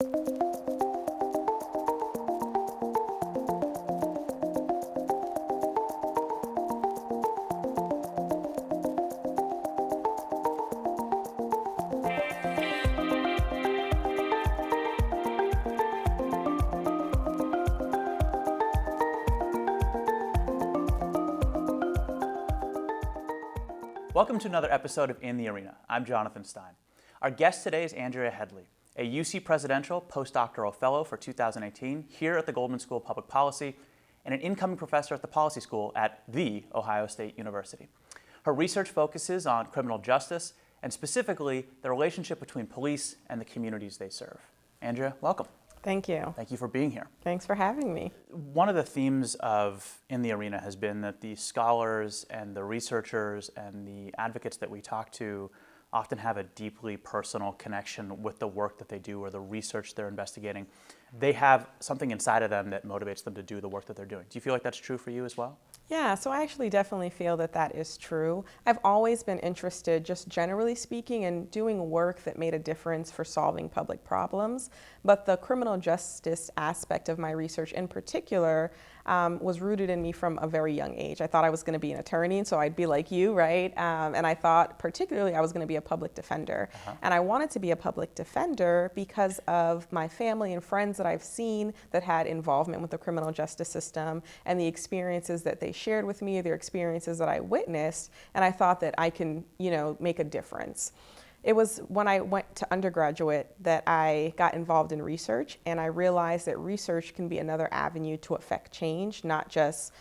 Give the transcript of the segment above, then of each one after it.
Welcome to another episode of In the Arena. I'm Jonathan Stein. Our guest today is Andrea Headley, a UC Presidential Postdoctoral Fellow for 2018 here at the Goldman School of Public Policy and an incoming professor at the Policy School at The Ohio State University. Her research focuses on criminal justice and specifically the relationship between police and the communities they serve. Andrea, welcome. Thank you. Thank you for being here. Thanks for having me. One of the themes of In the Arena has been that the scholars and the researchers and the advocates that we talk to often have a deeply personal connection with the work that they do or the research they're investigating. They have something inside of them that motivates them to do the work that they're doing. Do you feel like that's true for you as well? Yeah, so I actually definitely feel that that is true. I've always been interested, just generally speaking, in doing work that made a difference for solving public problems. But the criminal justice aspect of my research in particular was rooted in me from a very young age. I thought I was going to be an attorney, so I'd be like you, right? And I thought particularly I was going to be a public defender. And I wanted to be a public defender because of my family and friends that I've seen that had involvement with the criminal justice system and the experiences that they shared with me, their experiences that I witnessed, and I thought that I can, make a difference. It was when I went to undergraduate that I got involved in research, and I realized that research can be another avenue to affect change, not just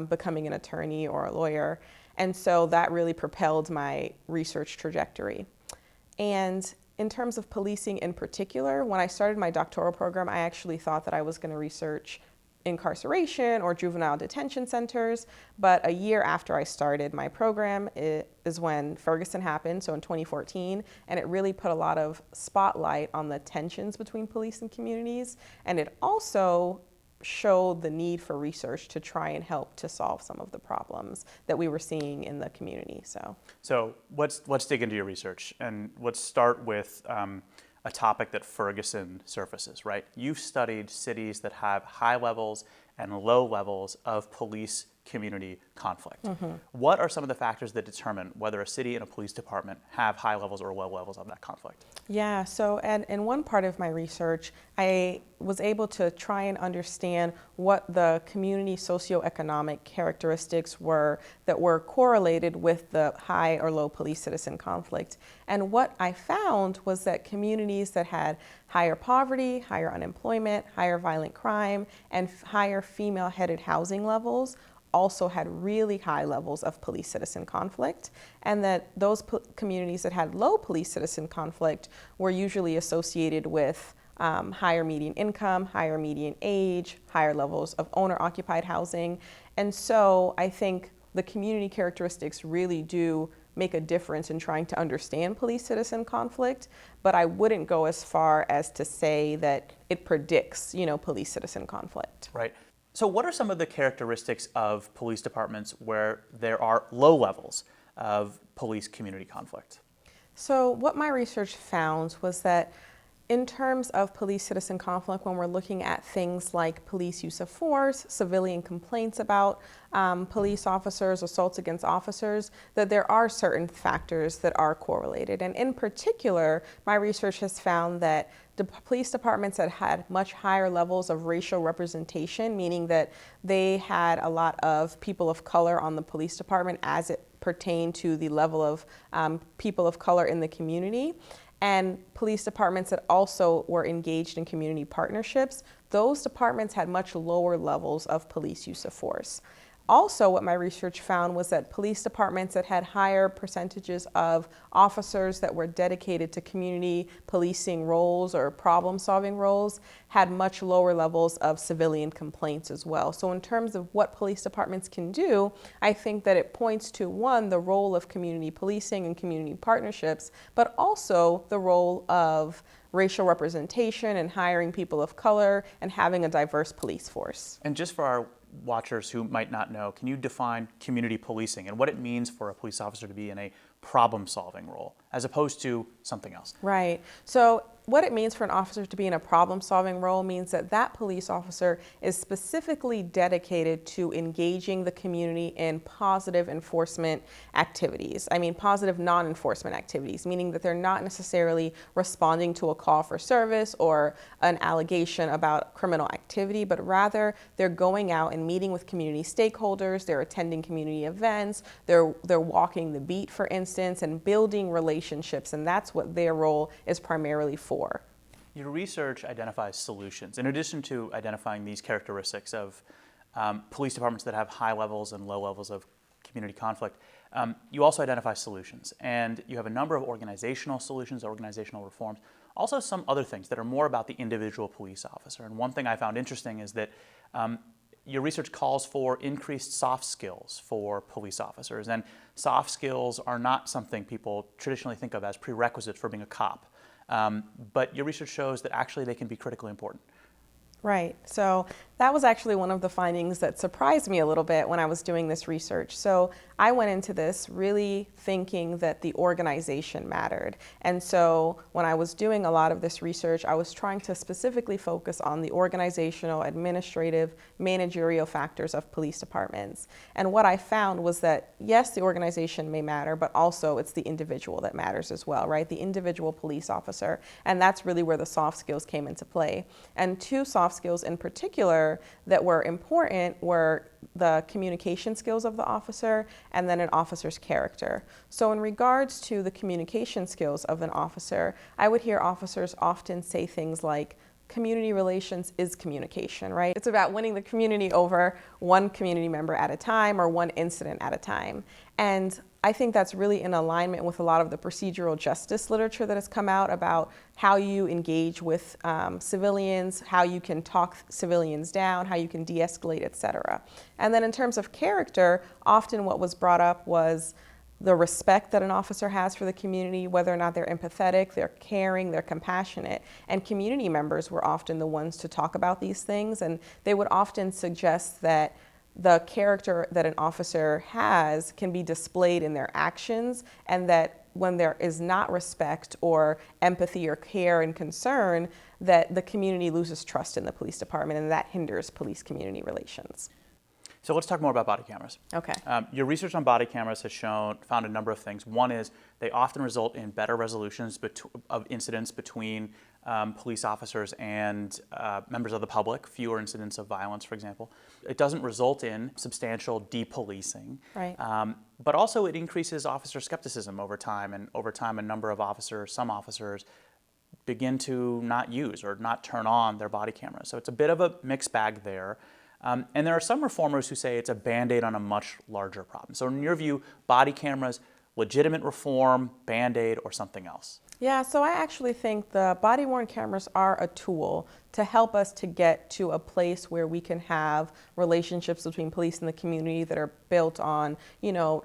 becoming an attorney or a lawyer. And so that really propelled my research trajectory. And in terms of policing in particular, when I started my doctoral program, I actually thought that I was going to research incarceration or juvenile detention centers, but a year after I started my program is when Ferguson happened, so in 2014, and it really put a lot of spotlight on the tensions between police and communities, and it also showed the need for research to try and help to solve some of the problems that we were seeing in the community. So let's dig into your research, and let's start with a topic that Ferguson surfaces, right? You've studied cities that have high levels and low levels of police-community conflict. What are some of the factors that determine whether a city and a police department have high levels or low levels of that conflict? Yeah, so in one part of my research, I was able to try and understand what the community socioeconomic characteristics were that were correlated with the high or low police-citizen conflict. And what I found was that communities that had higher poverty, higher unemployment, higher violent crime, and higher female-headed housing levels also had really high levels of police-citizen conflict, and that those communities that had low police-citizen conflict were usually associated with higher median income, higher median age, higher levels of owner-occupied housing. And so I think the community characteristics really do make a difference in trying to understand police-citizen conflict, but I wouldn't go as far as to say that it predicts, police-citizen conflict. Right. So what are some of the characteristics of police departments where there are low levels of police-community conflict? So what my research found was that in terms of police-citizen conflict, when we're looking at things like police use of force, civilian complaints about police officers, assaults against officers, that there are certain factors that are correlated. And in particular, my research has found that the police departments that had much higher levels of racial representation, meaning that they had a lot of people of color on the police department as it pertained to the level of people of color in the community, and police departments that also were engaged in community partnerships, those departments had much lower levels of police use of force. Also, what my research found was that police departments that had higher percentages of officers that were dedicated to community policing roles or problem-solving roles had much lower levels of civilian complaints as well. So in terms of what police departments can do, I think that it points to, one, the role of community policing and community partnerships, but also the role of racial representation and hiring people of color and having a diverse police force. And just for our watchers who might not know, can you define community policing and what it means for a police officer to be in a problem-solving role as opposed to something else. Right. So what it means for an officer to be in a problem-solving role means that that police officer is specifically dedicated to engaging the community in positive enforcement activities. I mean, positive non-enforcement activities, meaning that they're not necessarily responding to a call for service or an allegation about criminal activity, but rather they're going out and meeting with community stakeholders, they're attending community events, they're walking the beat, for instance, and building relationships, and that's what their role is primarily for. Your research identifies solutions. In addition to identifying these characteristics of police departments that have high levels and low levels of community conflict, you also identify solutions. And you have a number of organizational solutions, organizational reforms, also some other things that are more about the individual police officer. And one thing I found interesting is that your research calls for increased soft skills for police officers. And soft skills are not something people traditionally think of as prerequisites for being a cop. But your research shows that actually they can be critically important. Right. So that was actually one of the findings that surprised me a little bit when I was doing this research. So I went into this really thinking that the organization mattered. And so when I was doing a lot of this research, I was trying to specifically focus on the organizational, administrative, managerial factors of police departments. And what I found was that, yes, the organization may matter, but also it's the individual that matters as well, right? The individual police officer. And that's really where the soft skills came into play. And two soft skills in particular that were important were the communication skills of the officer and then an officer's character. So in regards to the communication skills of an officer, I would hear officers often say things like, community relations is communication, right? It's about winning the community over one community member at a time or one incident at a time. And I think that's really in alignment with a lot of the procedural justice literature that has come out about how you engage with civilians, how you can talk civilians down, how you can de-escalate, et cetera. And then in terms of character, often what was brought up was the respect that an officer has for the community, whether or not they're empathetic, they're caring, they're compassionate. And community members were often the ones to talk about these things, and they would often suggest that the character that an officer has can be displayed in their actions, and that when there is not respect or empathy or care and concern, that the community loses trust in the police department, and that hinders police-community relations. So let's talk more about body cameras. Okay. Your research on body cameras has found a number of things. One is they often result in better resolutions of incidents between police officers and members of the public, fewer incidents of violence, for example. It doesn't result in substantial depolicing. Right. But also it increases officer skepticism over time, and over time some officers begin to not use or not turn on their body cameras. So it's a bit of a mixed bag there. And there are some reformers who say it's a Band-Aid on a much larger problem. So in your view, body cameras, legitimate reform, Band-Aid, or something else? Yeah, so I actually think the body-worn cameras are a tool to help us to get to a place where we can have relationships between police and the community that are built on,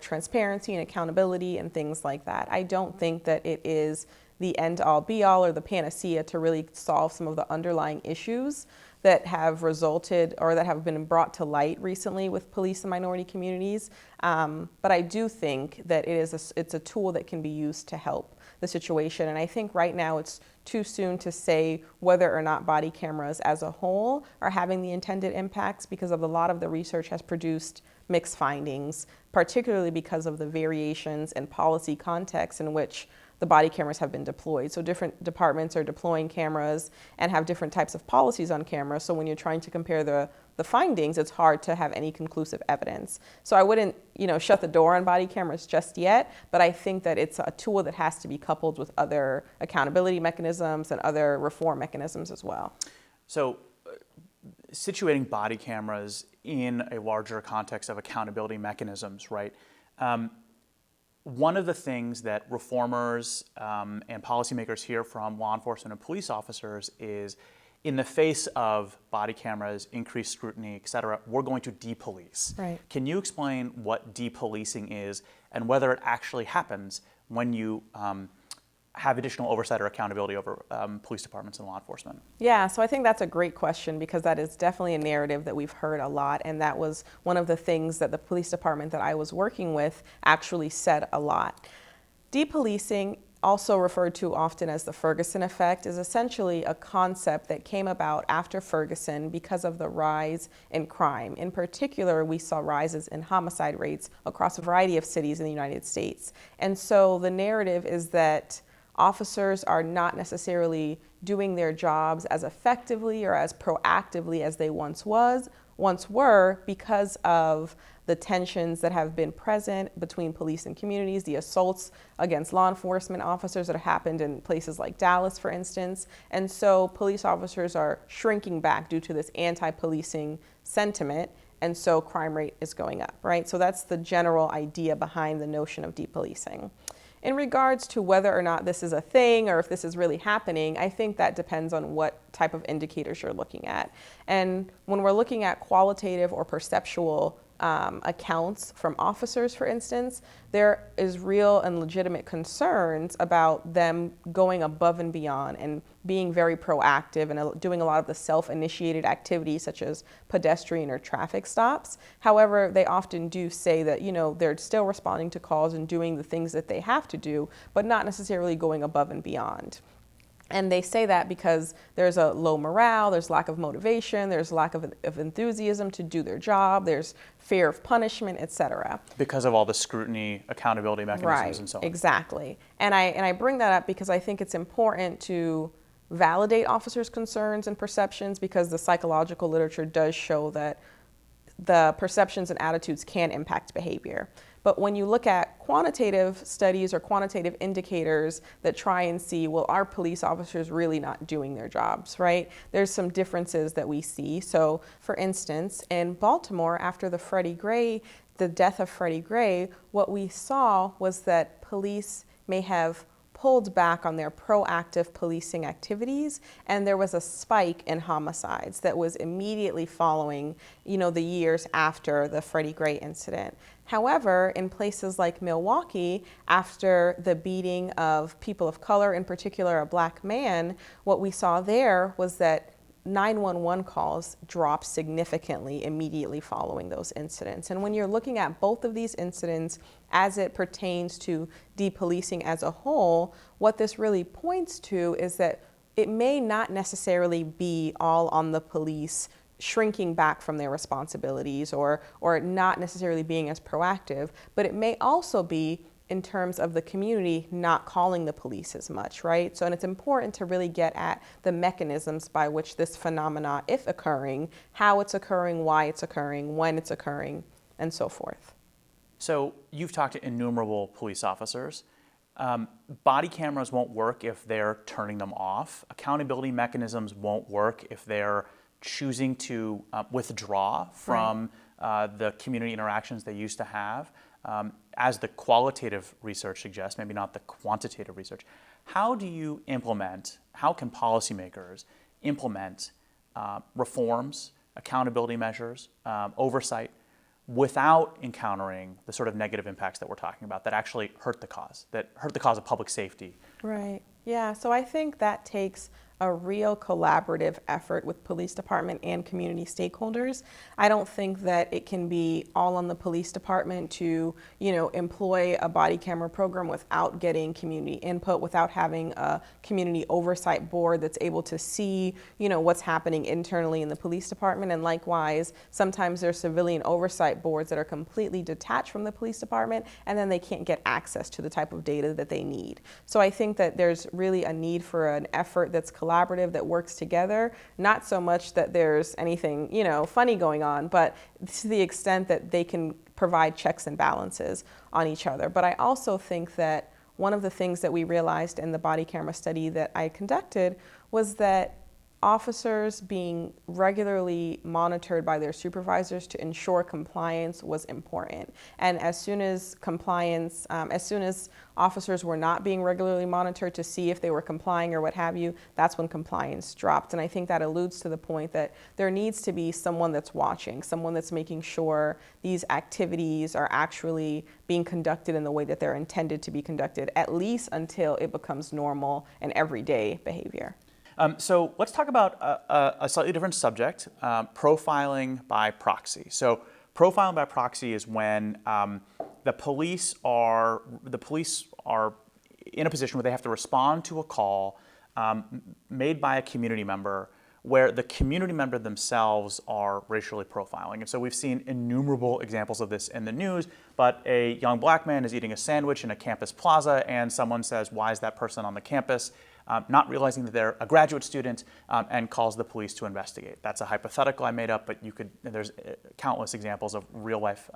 transparency and accountability and things like that. I don't think that it is the end-all, be-all, or the panacea to really solve some of the underlying issues that have resulted or that have been brought to light recently with police and minority communities. But I do think that it's a tool that can be used to help the situation. And I think right now it's too soon to say whether or not body cameras as a whole are having the intended impacts, because of a lot of the research has produced mixed findings, particularly because of the variations in policy context in which the body cameras have been deployed. So different departments are deploying cameras and have different types of policies on cameras. So when you're trying to compare the findings, it's hard to have any conclusive evidence. So I wouldn't, shut the door on body cameras just yet, but I think that it's a tool that has to be coupled with other accountability mechanisms and other reform mechanisms as well. So situating body cameras in a larger context of accountability mechanisms, right? One of the things that reformers and policymakers hear from law enforcement and police officers is, in the face of body cameras, increased scrutiny, et cetera, we're going to depolice. Right. Can you explain what depolicing is and whether it actually happens when you have additional oversight or accountability over police departments and law enforcement? Yeah, so I think that's a great question, because that is definitely a narrative that we've heard a lot, and that was one of the things that the police department that I was working with actually said a lot. Depolicing, also referred to often as the Ferguson effect, is essentially a concept that came about after Ferguson because of the rise in crime. In particular, we saw rises in homicide rates across a variety of cities in the United States. And so the narrative is that officers are not necessarily doing their jobs as effectively or as proactively as they once were because of the tensions that have been present between police and communities, the assaults against law enforcement officers that have happened in places like Dallas, for instance. And so police officers are shrinking back due to this anti-policing sentiment, and so crime rate is going up, right? So that's the general idea behind the notion of depolicing. In regards to whether or not this is a thing or if this is really happening, I think that depends on what type of indicators you're looking at. And when we're looking at qualitative or perceptual accounts from officers, for instance, there is real and legitimate concerns about them going above and beyond and being very proactive and doing a lot of the self-initiated activities such as pedestrian or traffic stops. However, they often do say that, they're still responding to calls and doing the things that they have to do, but not necessarily going above and beyond. And they say that because there's a low morale, there's lack of motivation, there's lack of enthusiasm to do their job, there's fear of punishment, etc. Because of all the scrutiny, accountability mechanisms, and so on. Exactly. And I bring that up because I think it's important to validate officers' concerns and perceptions, because the psychological literature does show that the perceptions and attitudes can impact behavior. But when you look at quantitative studies or quantitative indicators that try and see, well, are police officers really not doing their jobs, right? There's some differences that we see. So, for instance, in Baltimore, after the death of Freddie Gray, what we saw was that police may have pulled back on their proactive policing activities, and there was a spike in homicides that was immediately following, the years after the Freddie Gray incident. However, in places like Milwaukee, after the beating of people of color, in particular a black man, what we saw there was that 911 calls dropped significantly immediately following those incidents. And when you're looking at both of these incidents as it pertains to depolicing as a whole, what this really points to is that it may not necessarily be all on the police shrinking back from their responsibilities or not necessarily being as proactive, but it may also be in terms of the community not calling the police as much, right? So, and it's important to really get at the mechanisms by which this phenomena, if occurring, how it's occurring, why it's occurring, when it's occurring, and so forth. So you've talked to innumerable police officers. Body cameras won't work if they're turning them off. Accountability mechanisms won't work if they're choosing to withdraw from the community interactions they used to have. As the qualitative research suggests, maybe not the quantitative research, how can policymakers implement reforms, accountability measures, oversight, without encountering the sort of negative impacts that we're talking about that actually hurt the cause of public safety? Right. Yeah. So I think that takes a real collaborative effort with police department and community stakeholders. I don't think that it can be all on the police department to, employ a body camera program without getting community input, without having a community oversight board that's able to see, what's happening internally in the police department. And likewise, sometimes there's civilian oversight boards that are completely detached from the police department, and then they can't get access to the type of data that they need. So I think that there's really a need for an effort that's collaborative, that works together, not so much that there's anything, funny going on, but to the extent that they can provide checks and balances on each other. But I also think that one of the things that we realized in the body camera study that I conducted was that officers being regularly monitored by their supervisors to ensure compliance was important. And as soon as officers were not being regularly monitored to see if they were complying or what have you, that's when compliance dropped. And I think that alludes to the point that there needs to be someone that's watching, someone that's making sure these activities are actually being conducted in the way that they're intended to be conducted, at least until it becomes normal and everyday behavior. So let's talk about a slightly different subject, profiling by proxy. So profiling by proxy is when the police are in a position where they have to respond to a call made by a community member where the community member themselves are racially profiling. And so we've seen innumerable examples of this in the news, but a young black man is eating a sandwich in a campus plaza and someone says, why is that person on the campus? Not realizing that they're a graduate student, and calls the police to investigate. That's a hypothetical I made up, but there's countless examples of real life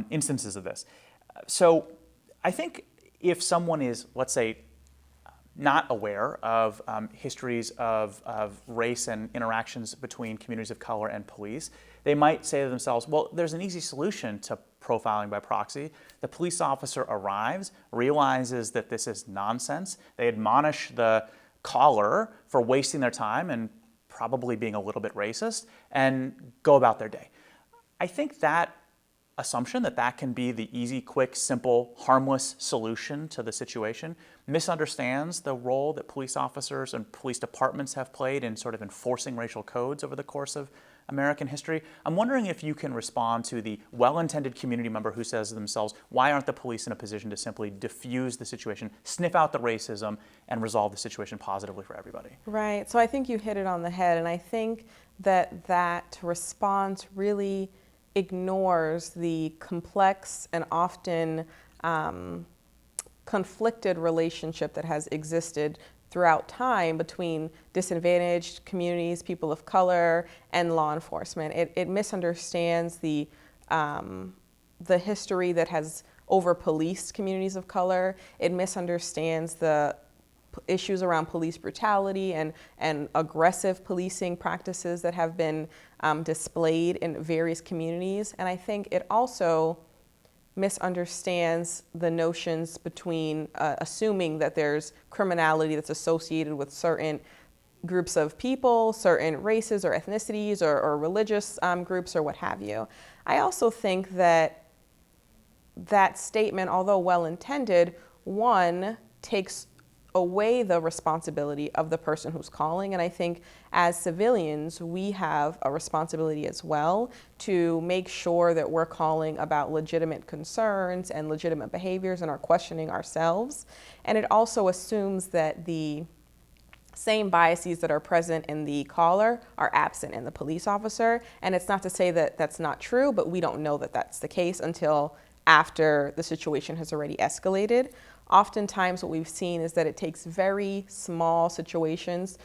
instances of this. So I think if someone is, let's say, not aware of histories of race and interactions between communities of color and police, they might say to themselves, well, there's an easy solution to profiling by proxy. The police officer arrives, realizes that this is nonsense. They admonish the caller for wasting their time and probably being a little bit racist, and go about their day. I think that assumption that can be the easy, quick, simple, harmless solution to the situation misunderstands the role that police officers and police departments have played in sort of enforcing racial codes over the course of American history. I'm wondering if you can respond to the well-intended community member who says to themselves, why aren't the police in a position to simply diffuse the situation, sniff out the racism, and resolve the situation positively for everybody? Right. So I think you hit it on the head, and I think that response really ignores the complex and often conflicted relationship that has existed throughout time between disadvantaged communities, people of color, and law enforcement. It misunderstands the history that has over-policed communities of color. It misunderstands the issues around police brutality and aggressive policing practices that have been displayed in various communities. And I think it also misunderstands the notions between assuming that there's criminality that's associated with certain groups of people, certain races or ethnicities or religious groups or what have you. I also think that statement, although well-intended, one, takes away the responsibility of the person who's calling. And I think as civilians, we have a responsibility as well to make sure that we're calling about legitimate concerns and legitimate behaviors and are questioning ourselves. And it also assumes that the same biases that are present in the caller are absent in the police officer. And it's not to say that that's not true, but we don't know that that's the case until after the situation has already escalated. Oftentimes what we've seen is that it takes very small situations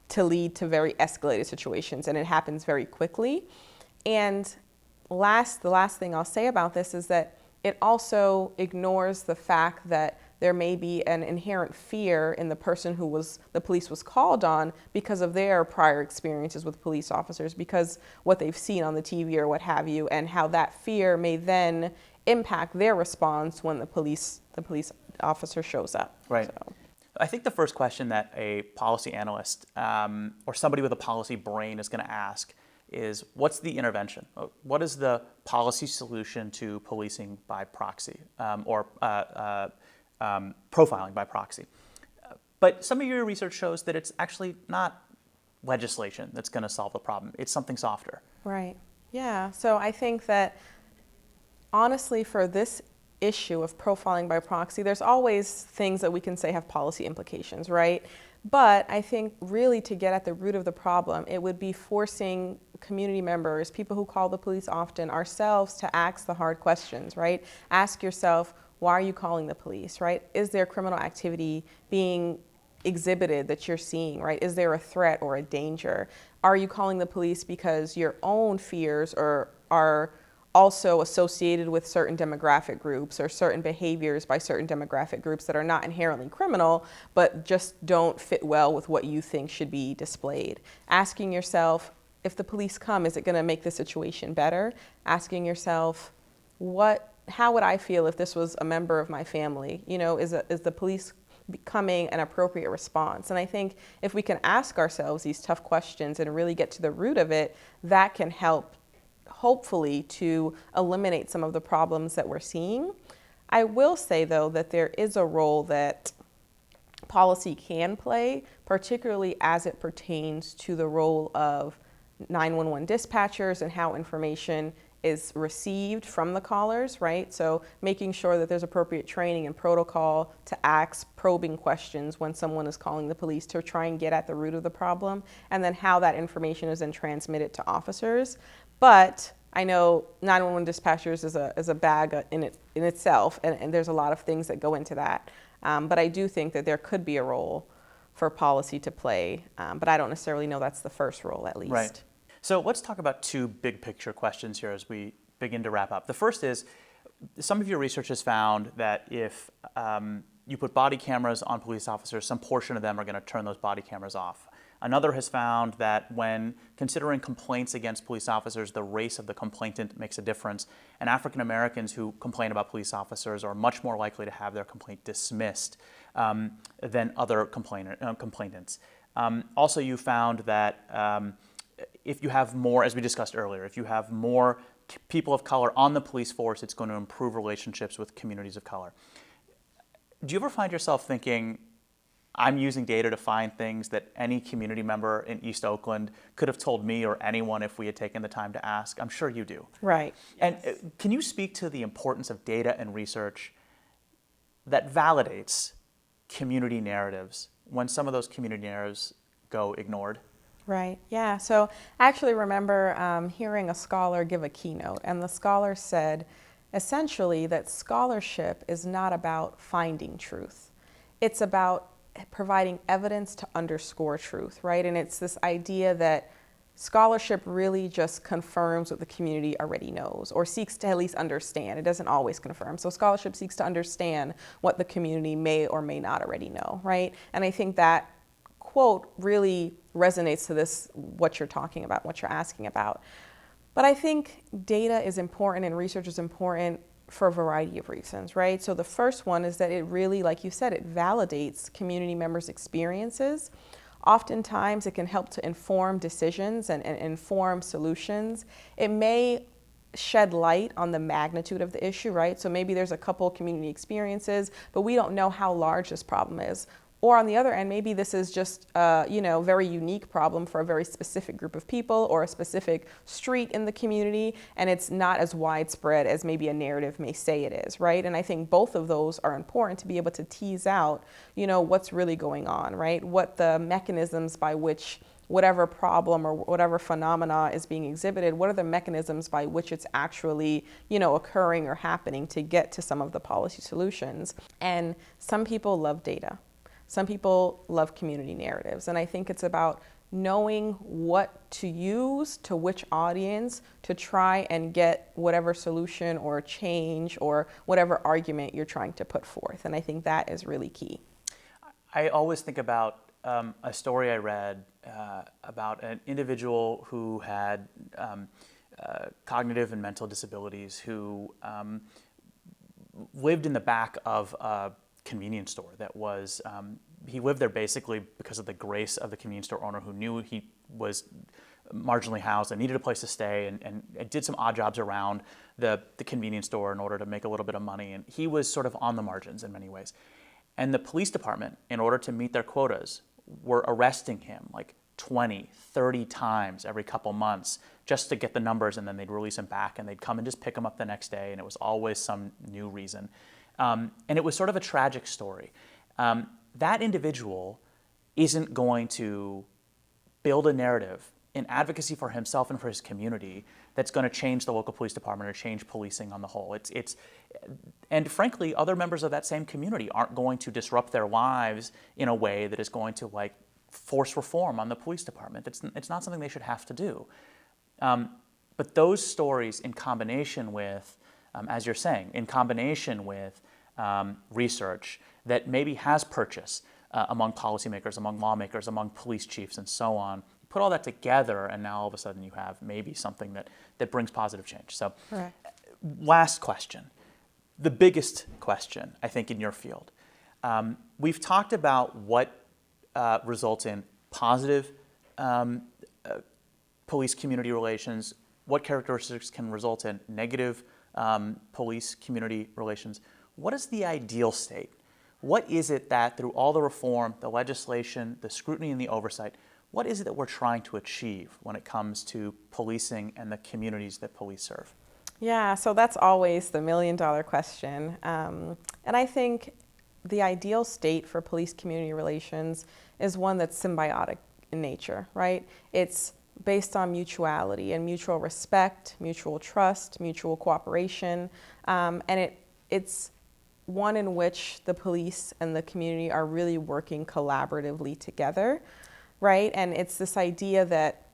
to lead to very escalated situations, and it happens very quickly. And the last thing I'll say about this is that it also ignores the fact that there may be an inherent fear in the person who the police was called on because of their prior experiences with police officers, because what they've seen on the TV or what have you, and how that fear may then impact their response when the police officer shows up. Right. So. I think the first question that a policy analyst or somebody with a policy brain is going to ask is, what's the intervention? What is the policy solution to policing by proxy or profiling by proxy? But some of your research shows that it's actually not legislation that's going to solve the problem. It's something softer. Right. Yeah. So I think that honestly, for this issue of profiling by proxy, there's always things that we can say have policy implications, right? But I think really to get at the root of the problem, it would be forcing community members, people who call the police often, ourselves to ask the hard questions, right? Ask yourself, why are you calling the police, right? Is there criminal activity being exhibited that you're seeing, right? Is there a threat or a danger? Are you calling the police because your own fears are also associated with certain demographic groups or certain behaviors by certain demographic groups that are not inherently criminal, but just don't fit well with what you think should be displayed? Asking yourself, if the police come, is it going to make the situation better? Asking yourself, how would I feel if this was a member of my family? You know, is the police becoming an appropriate response? And I think if we can ask ourselves these tough questions and really get to the root of it, that can help hopefully to eliminate some of the problems that we're seeing. I will say, though, that there is a role that policy can play, particularly as it pertains to the role of 911 dispatchers and how information is received from the callers, right? So making sure that there's appropriate training and protocol to ask probing questions when someone is calling the police to try and get at the root of the problem, and then how that information is then transmitted to officers. But I know 911 dispatchers is a bag in itself, and there's a lot of things that go into that. But I do think that there could be a role for policy to play, but I don't necessarily know that's the first role, at least. Right. So let's talk about two big picture questions here as we begin to wrap up. The first is, some of your research has found that if you put body cameras on police officers, some portion of them are going to turn those body cameras off. Another has found that when considering complaints against police officers, the race of the complainant makes a difference. And African Americans who complain about police officers are much more likely to have their complaint dismissed than other complainants. Also, you found that if you have more, as we discussed earlier, if you have more people of color on the police force, it's going to improve relationships with communities of color. Do you ever find yourself thinking, I'm using data to find things that any community member in East Oakland could have told me or anyone if we had taken the time to ask? I'm sure you do. Right. And can you speak to the importance of data and research that validates community narratives when some of those community narratives go ignored? Right, yeah. So I actually remember hearing a scholar give a keynote, and the scholar said essentially that scholarship is not about finding truth. It's about providing evidence to underscore truth, right? And it's this idea that scholarship really just confirms what the community already knows or seeks to at least understand. It doesn't always confirm. So scholarship seeks to understand what the community may or may not already know, right? And I think that quote really resonates to this, what you're talking about, what you're asking about. But I think data is important and research is important for a variety of reasons, right? So the first one is that it really, like you said, it validates community members' experiences. Oftentimes it can help to inform decisions and inform solutions. It may shed light on the magnitude of the issue, right? So maybe there's a couple community experiences, but we don't know how large this problem is. Or on the other end, maybe this is just a very unique problem for a very specific group of people or a specific street in the community, and it's not as widespread as maybe a narrative may say it is, right? And I think both of those are important to be able to tease out, what's really going on, right? What the mechanisms by which whatever problem or whatever phenomena is being exhibited, what are the mechanisms by which it's actually, occurring or happening to get to some of the policy solutions. And some people love data. Some people love community narratives, and I think it's about knowing what to use to which audience to try and get whatever solution or change or whatever argument you're trying to put forth, and I think that is really key. I always think about a story I read about an individual who had cognitive and mental disabilities who lived in the back of a convenience store that was, he lived there basically because of the grace of the convenience store owner who knew he was marginally housed and needed a place to stay and did some odd jobs around the convenience store in order to make a little bit of money. And he was sort of on the margins in many ways. And the police department, in order to meet their quotas, were arresting him like 20, 30 times every couple months just to get the numbers, and then they'd release him back and they'd come and just pick him up the next day, and it was always some new reason. And it was sort of a tragic story. That individual isn't going to build a narrative in advocacy for himself and for his community that's going to change the local police department or change policing on the whole. And frankly, other members of that same community aren't going to disrupt their lives in a way that is going to force reform on the police department. It's not something they should have to do. But those stories in combination with, as you're saying, in combination with research that maybe has purchase among policymakers, among lawmakers, among police chiefs, and so on, put all that together, and now all of a sudden you have maybe something that brings positive change. So, right. Last question, the biggest question, I think, in your field. We've talked about what results in positive police-community relations, what characteristics can result in negative police-community relations. What is the ideal state? What is it that through all the reform, the legislation, the scrutiny and the oversight, what is it that we're trying to achieve when it comes to policing and the communities that police serve? Yeah, so that's always the million-dollar question. And I think the ideal state for police-community relations is one that's symbiotic in nature, right? It's based on mutuality and mutual respect, mutual trust, mutual cooperation, and it's one in which the police and the community are really working collaboratively together, right? And it's this idea that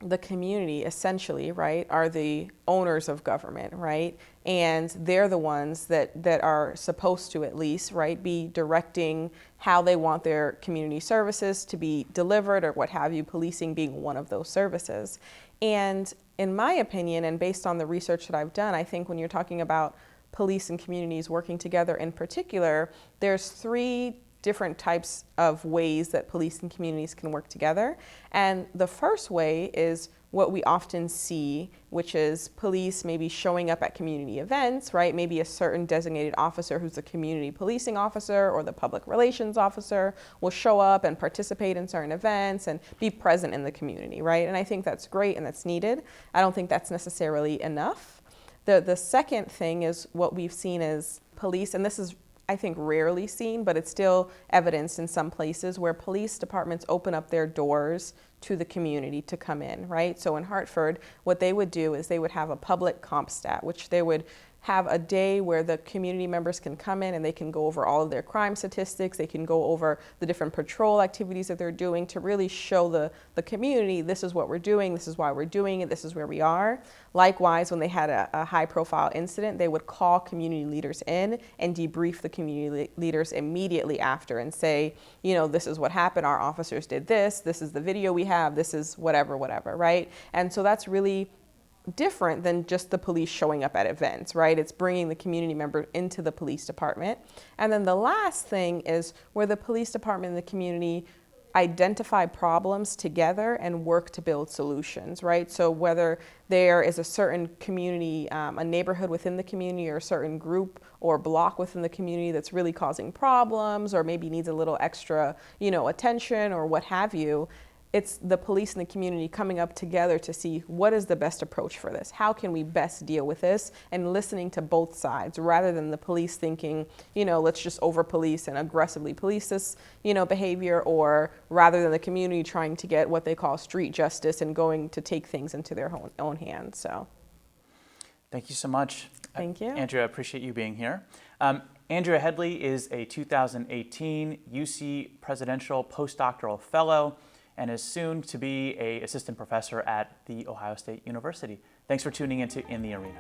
the community essentially, right, are the owners of government, right? And they're the ones that are supposed to, at least, right, be directing how they want their community services to be delivered or what have you, policing being one of those services. And in my opinion, and based on the research that I've done, I think when you're talking about police and communities working together in particular, there's three different types of ways that police and communities can work together. And the first way is what we often see, which is police maybe showing up at community events, right? Maybe a certain designated officer who's the community policing officer or the public relations officer will show up and participate in certain events and be present in the community, right? And I think that's great and that's needed. I don't think that's necessarily enough. The second thing is what we've seen as police, and this is I think rarely seen, but it's still evidenced in some places where police departments open up their doors to the community to come in, right? So in Hartford, what they would do is they would have a public comp stat, which they would have a day where the community members can come in and they can go over all of their crime statistics, they can go over the different patrol activities that they're doing to really show the community, this is what we're doing, this is why we're doing it, this is where we are. Likewise, when they had a high profile incident, they would call community leaders in and debrief the community leaders immediately after and say, you know, this is what happened, our officers did this is the video we have, this is whatever, right? And so that's really different than just the police showing up at events, right? It's bringing the community member into the police department. And then the last thing is where the police department and the community identify problems together and work to build solutions, right? So whether there is a certain community, a neighborhood within the community or a certain group or block within the community that's really causing problems or maybe needs a little extra, attention or what have you, it's the police and the community coming up together to see what is the best approach for this. How can we best deal with this? And listening to both sides rather than the police thinking, let's just over police and aggressively police this, behavior, or rather than the community trying to get what they call street justice and going to take things into their own hands. So. Thank you so much. Thank you. Andrea, I appreciate you being here. Andrea Headley is a 2018 UC Presidential Postdoctoral Fellow and is soon to be an assistant professor at The Ohio State University. Thanks for tuning into In the Arena.